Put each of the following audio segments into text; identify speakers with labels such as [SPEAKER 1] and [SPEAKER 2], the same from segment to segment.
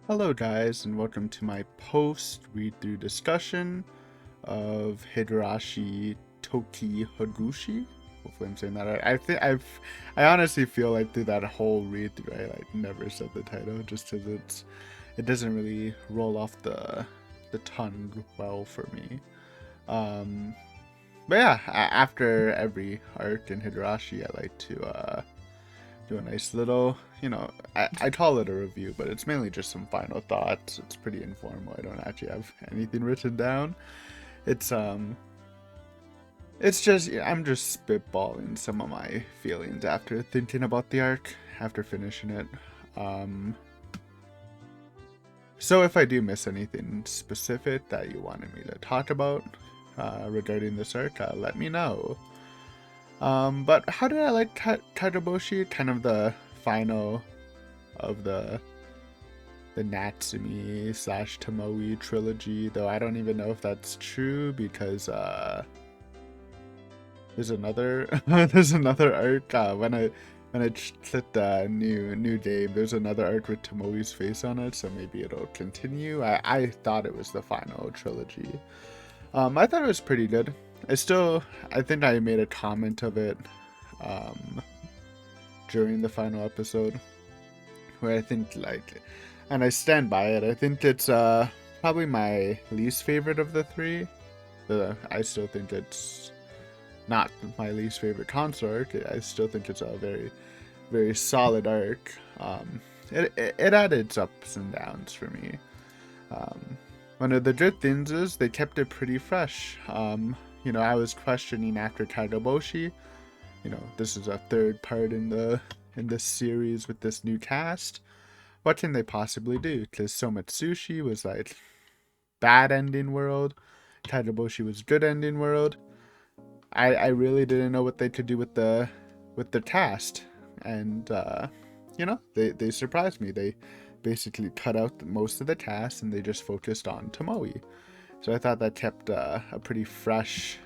[SPEAKER 1] Hello guys, and welcome to my post read-through discussion of Higurashi Tokihogushi. Hopefully I'm saying that right. I honestly feel like through that whole read-through I never said the title just because it doesn't really roll off the tongue well for me. Um but yeah, after every arc in Higurashi I like to do a nice little, I call it a review, but it's mainly just some final thoughts. It's pretty informal. I don't actually have anything written down. It's um it's just I'm just spitballing some of my feelings after thinking about the arc, after finishing it. Um so if I do miss anything specific that you wanted me to talk about regarding this arc, let me know. But how did I like Kaidoboshi? Kind of the final of the Natsumi slash Tomoe trilogy, though I don't even know if that's true because there's another there's another arc when I clicked the new game. There's another arc with Tomoe's face on it, so maybe it'll continue. I thought it was the final trilogy. I thought it was pretty good. I think I made a comment of it um during the final episode where I think and I stand by it. I think it's probably my least favorite of the three. I still think it's not my least favorite consort arc. I still think it's a very solid arc. It had its ups and downs for me. One of the good things is they kept it pretty fresh. I was questioning after Kaidoboshi. This is a third part in this series with this new cast. What can they possibly do? Because Somatsushi was like bad ending world, Kaidoboshi was good ending world. I really didn't know what they could do with the cast, and they surprised me. They basically cut out most of the cast and they just focused on Tomoe. So I thought that kept a pretty fresh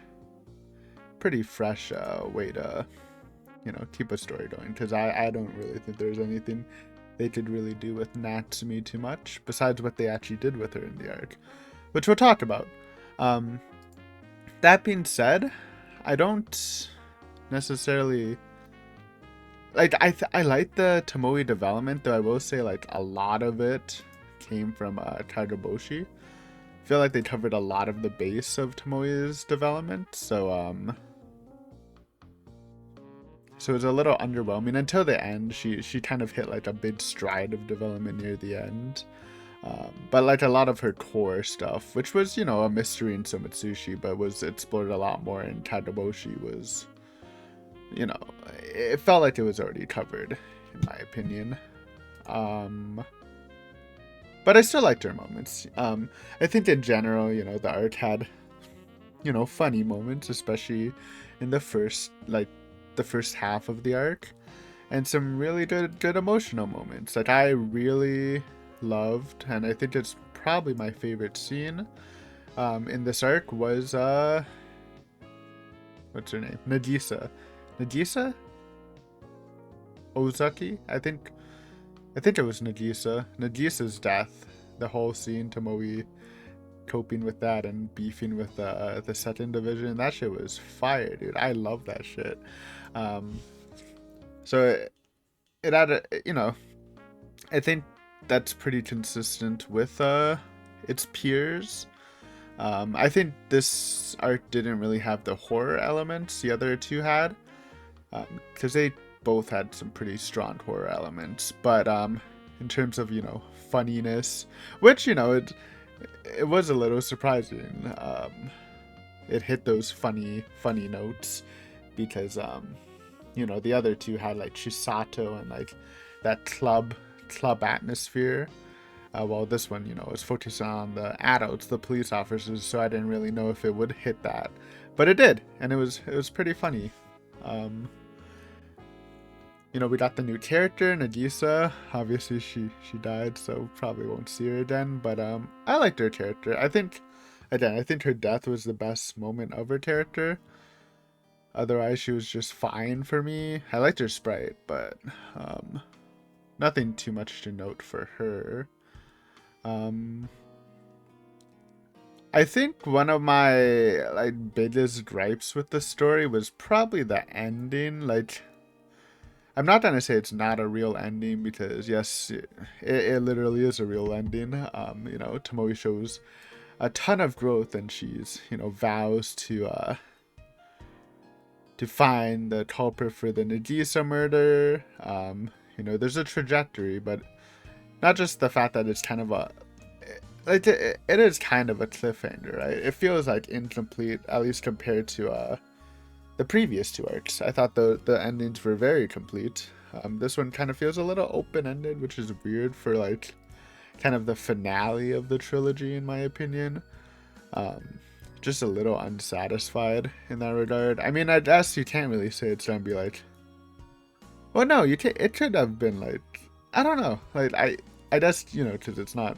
[SPEAKER 1] way to keep a story going, because I don't really think there's anything they could really do with Natsumi too much, besides what they actually did with her in the arc, which we'll talk about. Um, that being said, I don't necessarily I like the Tomoe development, though I will say like a lot of it came from Kaidoboshi. I feel like they covered a lot of the base of Tomoe's development, so it's a little underwhelming until the end. She kind of hit like a big stride of development near the end. But like a lot of her core stuff, which was a mystery in Somatsushi, but was explored a lot more in Kaidoboshi, was you know it felt like it was already covered, in my opinion. Um, but I still liked her moments. I think in general, the arc had funny moments, especially in the first half of the arc, and some really good emotional moments. Like I really loved, and I think it's probably my favorite scene in this arc was what's her name? Nagisa Ozaki. I think it was Nagisa's death. The whole scene, Tomoe coping with that and beefing with the second division. That shit was fire, dude. I love that shit. Um, so it had I think that's pretty consistent with its peers. I think this arc didn't really have the horror elements the other two had, because they both had some pretty strong horror elements. But in terms of funniness, which it was a little surprising. It hit those funny notes because the other two had like Chisato and like that club atmosphere. While this one, is focused on the adults, the police officers, so I didn't really know if it would hit that, but it did, and it was pretty funny. Um, we got the new character, Nagisa. Obviously, she died, so probably won't see her again. But I liked her character. I think her death was the best moment of her character. Otherwise, she was just fine for me. I liked her sprite, but nothing too much to note for her. Um, I think one of my like biggest gripes with the story was probably the ending. Like, I'm not gonna say it's not a real ending because yes, it literally is a real ending. You know, Tomoe shows a ton of growth, and she's, you know, vows to find the culprit for the Nagisa murder. You know, there's a trajectory, but not just the fact that it's kind of a it is kind of a cliffhanger, right? It feels like incomplete, at least compared to the previous two arcs. I thought the endings were very complete. This one kind of feels a little open-ended, which is weird for like kind of the finale of the trilogy, in my opinion. Just a little unsatisfied in that regard. I mean, I guess you can't really say it's gonna be like, well, no, it could have been like, I don't know, like I guess, you know, because it's not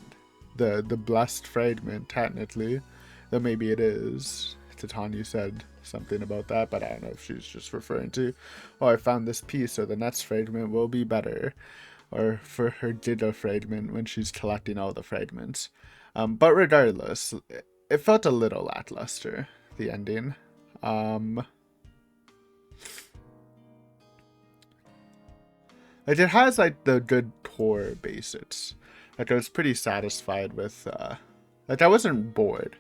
[SPEAKER 1] the blessed fragment technically, though maybe it is. Titania said something about that, but I don't know if she's just referring to, oh, I found this piece, so the next fragment will be better, or for her Giga fragment when she's collecting all the fragments. But regardless, it felt a little lackluster, the ending. Like, it has like the good core basics. Like, I was pretty satisfied with. Like, I wasn't bored.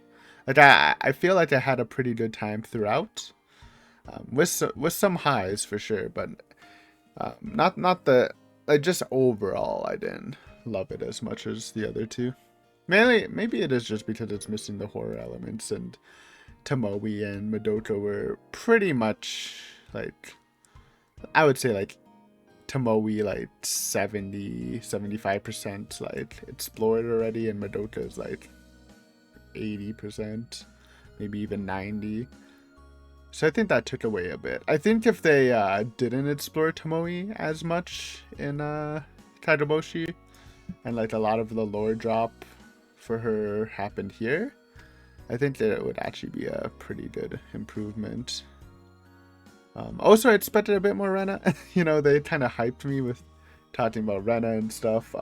[SPEAKER 1] Like, I feel like I had a pretty good time throughout. With some highs for sure, but not the, like, just overall I didn't love it as much as the other two. Mainly, maybe it is just because it's missing the horror elements, and Tomoe and Madoka were pretty much like, I would say like Tomoe like 75% like explored already, and Madoka is like 80%, maybe even 90. So I think that took away a bit. I think if they didn't explore Tomoe as much in Kageboshi, and like a lot of the lore drop for her happened here, I think that it would actually be a pretty good improvement. Also, I expected a bit more Rena. You know, they kind of hyped me with talking about Rena and stuff.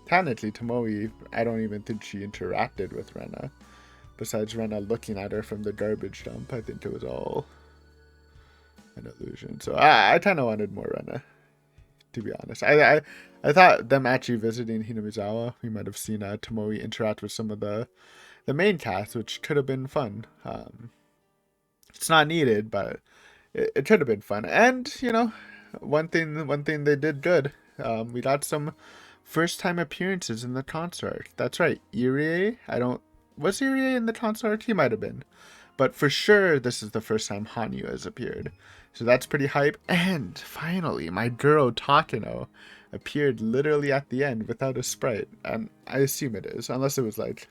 [SPEAKER 1] Technically, Tomoe, I don't even think she interacted with Rena. Besides Rena looking at her from the garbage dump, I think it was all an illusion. So I kind of wanted more Rena, to be honest. I thought them actually visiting Hinamizawa, we might have seen Tomoe interact with some of the main cast, which could have been fun. It's not needed, but it could have been fun. And, you know, one thing they did good. We got some first time appearances in the concert. That's right, Irie. Was Irie in the concert? He might have been. But for sure, this is the first time Hanyu has appeared. So that's pretty hype. And finally, my girl Takano appeared literally at the end without a sprite. And I assume it is, unless it was like,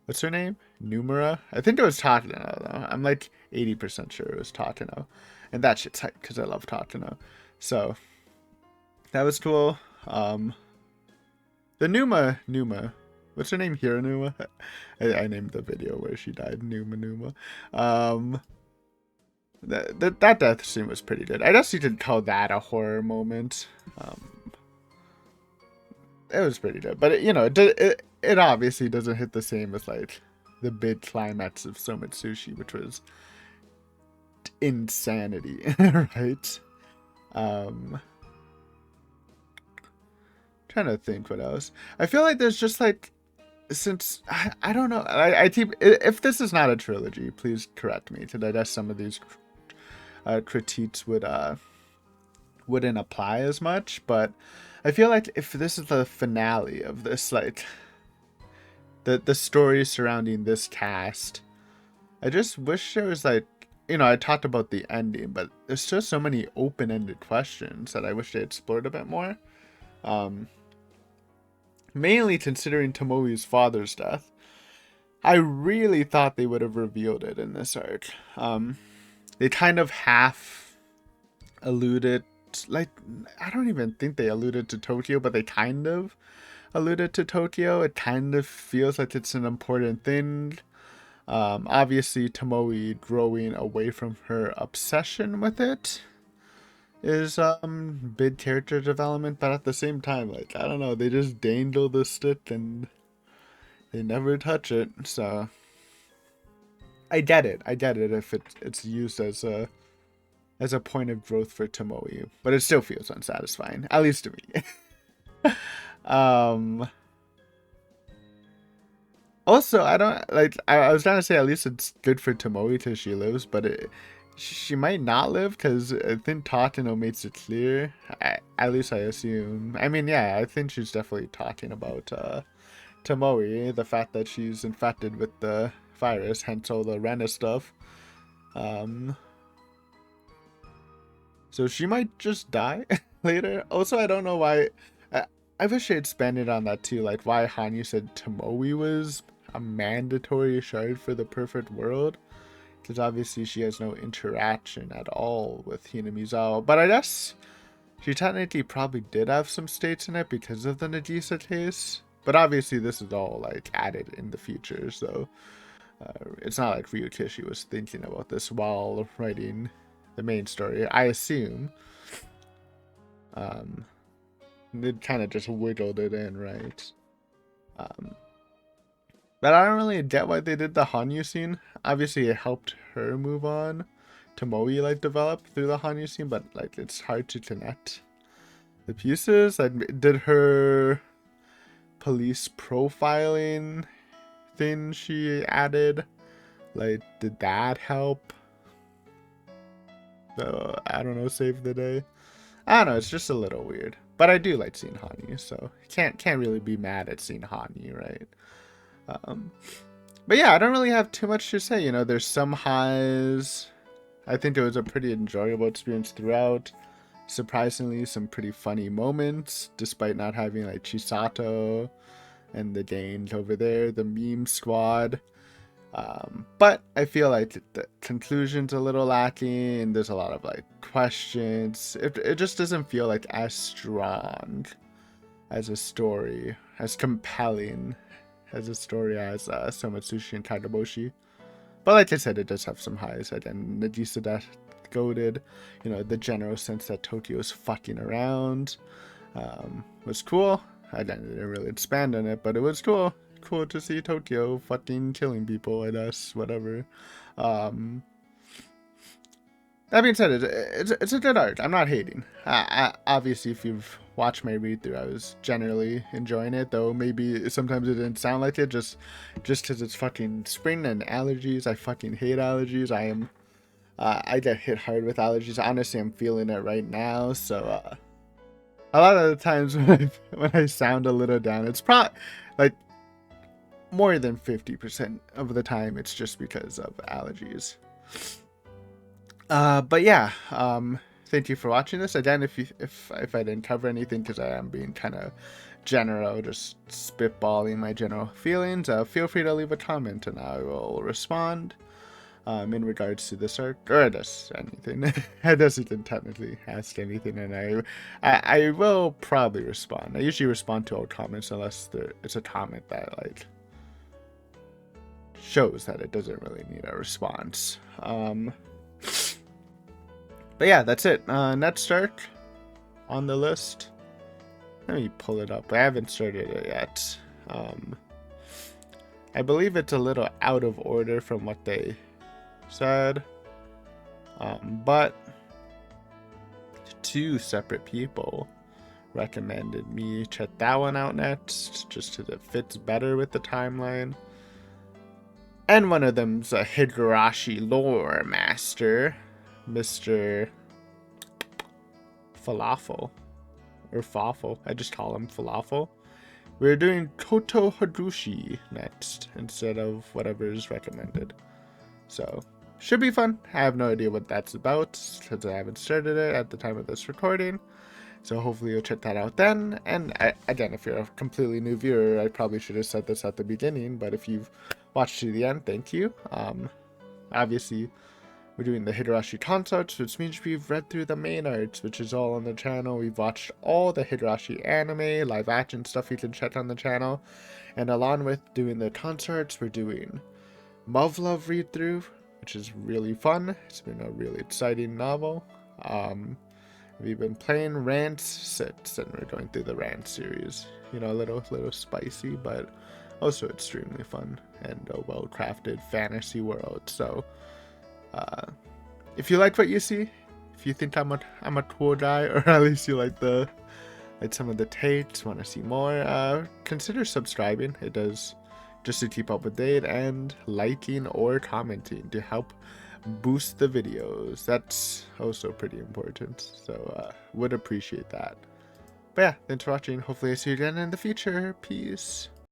[SPEAKER 1] what's her name? Numera? I think it was Takano, though. I'm like 80% sure it was Takano. And that shit's hype because I love Takano. So that was cool. The Numa. What's her name? Hiranuma? I named the video where she died Numa. That death scene was pretty good. I guess you could call that a horror moment. It was pretty good. But, it obviously doesn't hit the same as, like, the big climax of So Much Sushi, which was insanity, right? Trying to think what else. I feel like there's just, like, since I don't know, I keep, if this is not a trilogy, please correct me, because I guess some of these critiques wouldn't apply as much, but I feel like if this is the finale of this, like the story surrounding this cast, I just wish there was, like, I talked about the ending, but there's just so many open-ended questions that I wish they explored a bit more. Mainly considering Tomoe's father's death. I really thought they would have revealed it in this arc. They kind of half alluded, like, I don't even think they alluded to Tokyo, but they kind of alluded to Tokyo. It kind of feels like it's an important thing. Obviously, Tomoe growing away from her obsession with it is big character development, but at the same time, like, I don't know, they just dangle the stick and they never touch it. So I get it. I get it if it's used as a point of growth for Tomoe, but it still feels unsatisfying, at least to me. um Also, I don't like. I was trying to say at least it's good for Tomoe till she lives, but she might not live because I think Tateno makes it clear. At least I assume. I mean, yeah, I think she's definitely talking about Tomoe, the fact that she's infected with the virus, hence all the Rena stuff. Um, so she might just die later. Also, I don't know why. I wish they expanded on that too, like why Hanyu said Tomoe was a mandatory shard for the perfect world, because obviously she has no interaction at all with Hinamizawa. But I guess she technically probably did have some states in it because of the Nagisa case. But obviously this is all like added in the future, so it's not like Ryukishi was thinking about this while writing the main story, I assume. Um, they kind of just wiggled it in, right? Um, but I don't really get why they did the Hanyu scene. Obviously, it helped her move on. Tomoe like develop through the Hanyu scene, but like it's hard to connect the pieces. Like, did her police profiling thing she added, like, did that help? I don't know, save the day. I don't know. It's just a little weird, but I do like seeing Hanyu, so can't really be mad at seeing Hanyu, right? Um, but yeah, I don't really have too much to say. You know, there's some highs. I think it was a pretty enjoyable experience throughout. Surprisingly, some pretty funny moments, despite not having like Chisato and the Danes over there, the meme squad. But I feel like the conclusion's a little lacking, and there's a lot of like questions. It just doesn't feel like as strong as a story, as compelling as a story as Somatsushi and Kagaboshi. But like I said, it does have some highs. Again, Nagisa that goated, you know, the general sense that Tokyo's fucking around was cool. I didn't really expand on it, but it was cool. Cool to see Tokyo fucking killing people, I guess, whatever. Um, that being said, it's a good art. I'm not hating. Obviously, if you've watched my read through, I was generally enjoying it. Though maybe sometimes it didn't sound like it, just because it's fucking spring and allergies. I fucking hate allergies. I get hit hard with allergies. Honestly, I'm feeling it right now. So a lot of the times when I sound a little down, it's probably like more than 50% of the time. It's just because of allergies. But yeah, thank you for watching this. Again, if I didn't cover anything, because I am being kind of general, just spitballing my general feelings, feel free to leave a comment and I will respond. In regards to this arc, or just anything. It doesn't technically ask anything, and I will probably respond. I usually respond to all comments unless it's a comment that like shows that it doesn't really need a response. But yeah, that's it. Next arc on the list. Let me pull it up. I haven't started it yet. I believe it's a little out of order from what they said. But two separate people recommended me check that one out next, just because it fits better with the timeline. And one of them's a Higurashi lore master, Mr. Falafel. Or Fafel. I just call him Falafel. We're doing Tokihogushi next, instead of whatever is recommended. So, should be fun. I have no idea what that's about, because I haven't started it at the time of this recording. So hopefully you'll check that out then. And again, if you're a completely new viewer, I probably should have said this at the beginning, but if you've watched to the end, thank you. Obviously, we're doing the Higurashi concepts, which means we've read through the main arts, which is all on the channel. We've watched all the Higurashi anime, live action stuff you can check on the channel. And along with doing the concerts, we're doing Love read through, which is really fun. It's been a really exciting novel. We've been playing Rant 6, and we're going through the Rant series. You know, a little spicy, but also extremely fun and a well-crafted fantasy world. So, if you like what you see, if you think I'm a cool guy, or at least you like some of the takes, want to see more, consider subscribing. It does, just to keep up with date, and liking or commenting to help boost the videos. That's also pretty important, so would appreciate that. But yeah, thanks for watching. Hopefully I see you again in the future. Peace.